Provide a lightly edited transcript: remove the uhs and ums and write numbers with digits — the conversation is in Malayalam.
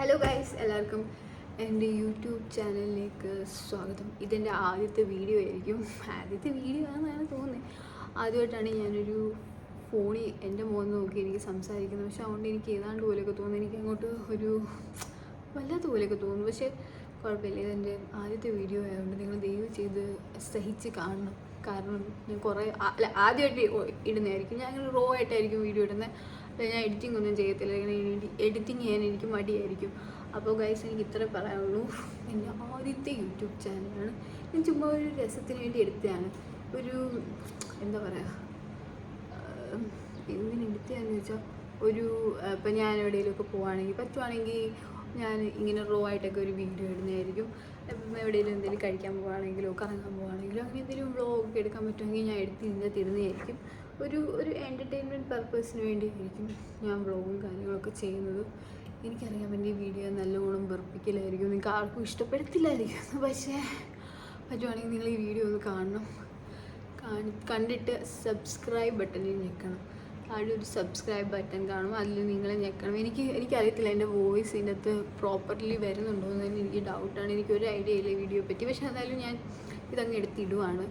ഹലോ ഗൈസ്, എല്ലാവർക്കും എൻ്റെ യൂട്യൂബ് ചാനലിലേക്ക് സ്വാഗതം. ഇതെൻ്റെ ആദ്യത്തെ വീഡിയോ ആയിരിക്കും. ആദ്യത്തെ വീഡിയോ ആണെന്നാണ് തോന്നുന്നത്. ആദ്യമായിട്ടാണ് ഞാനൊരു ഫോണിൽ എൻ്റെ മുഖം നോക്കി എനിക്ക് സംസാരിക്കുന്നത്. പക്ഷെ അതുകൊണ്ട് എനിക്ക് ഏതാണ്ട് പോലെയൊക്കെ തോന്നുന്നു. എനിക്ക് അങ്ങോട്ട് ഒരു വല്ലാത്ത പോലെയൊക്കെ തോന്നുന്നു. പക്ഷേ കുഴപ്പമില്ല, ഇതെൻ്റെ ആദ്യത്തെ വീഡിയോ ആയതുകൊണ്ട് നിങ്ങൾ ദയവ് ചെയ്ത് സഹിച്ച് കാണണം. കാരണം ഞാൻ കുറേ ആദ്യമായിട്ട് ഇടുന്നതായിരിക്കും. ഞാൻ അങ്ങനെ റോ ആയിട്ടായിരിക്കും വീഡിയോ ഇടുന്നത്. ഞാൻ എഡിറ്റിംഗ് ഒന്നും ചെയ്യത്തില്ല. ഇങ്ങനെ എഡിറ്റിംഗ് ചെയ്യാൻ എനിക്ക് മടിയായിരിക്കും. അപ്പോൾ ഗൈസ്, എനിക്ക് ഇത്ര പറയാനുള്ളൂ. എൻ്റെ ആദ്യത്തെ യൂട്യൂബ് ചാനലാണ്. ഞാൻ ചുമ്മാ ഒരു രസത്തിന് വേണ്ടി എടുത്തതാണ്. ഒരു എന്താ പറയുക, എന്തിനെടുത്തതാണെന്ന് വെച്ചാൽ ഒരു ഇപ്പം ഞാൻ എവിടെയെങ്കിലുമൊക്കെ പോവുകയാണെങ്കിൽ പറ്റുവാണെങ്കിൽ ഞാൻ ഇങ്ങനെ റോ ആയിട്ടൊക്കെ ഒരു വീഡിയോ ഇടുന്നതായിരിക്കും. ഇപ്പം എവിടെയെങ്കിലും എന്തെങ്കിലും കഴിക്കാൻ പോവുകയാണെങ്കിലോ കറങ്ങാൻ പോവുകയാണെങ്കിലോ അങ്ങനെ എന്തെങ്കിലും വ്ളോഗൊക്കെ എടുക്കാൻ പറ്റുമെങ്കിൽ ഞാൻ ഇതിനകത്തിരുന്നതായിരിക്കും. ഒരു എൻ്റർടൈൻമെൻറ്റ് പർപ്പസിന് വേണ്ടിയായിരിക്കും ഞാൻ വ്ളോഗും കാര്യങ്ങളൊക്കെ ചെയ്യുന്നത്. എനിക്കറിയാം എൻ്റെ ഈ വീഡിയോ നല്ലോണം വെറുപ്പിക്കലായിരിക്കും, നിങ്ങൾക്ക് ആർക്കും ഇഷ്ടപ്പെടത്തില്ലായിരിക്കും. പക്ഷേ പറ്റുവാണെങ്കിൽ നിങ്ങൾ ഈ വീഡിയോ ഒന്ന് കാണണം. കണ്ടിട്ട് സബ്സ്ക്രൈബ് ബട്ടണിൽ ഞെക്കണം. താഴെ ഒരു സബ്സ്ക്രൈബ് ബട്ടൺ കാണും, അതിൽ നിങ്ങൾ ഞെക്കണം. എനിക്കറിയത്തില്ല എൻ്റെ വോയിസ് ഇതിൻ്റെ അകത്ത് പ്രോപ്പർലി വരുന്നുണ്ടോ എന്ന് തന്നെ എനിക്ക് ഡൗട്ടാണ്. എനിക്കൊരു ഐഡിയ ഇല്ല വീഡിയോ പറ്റി. പക്ഷേ എന്തായാലും ഞാൻ ഇതങ്ങ് എടുത്തിടുവാണ്.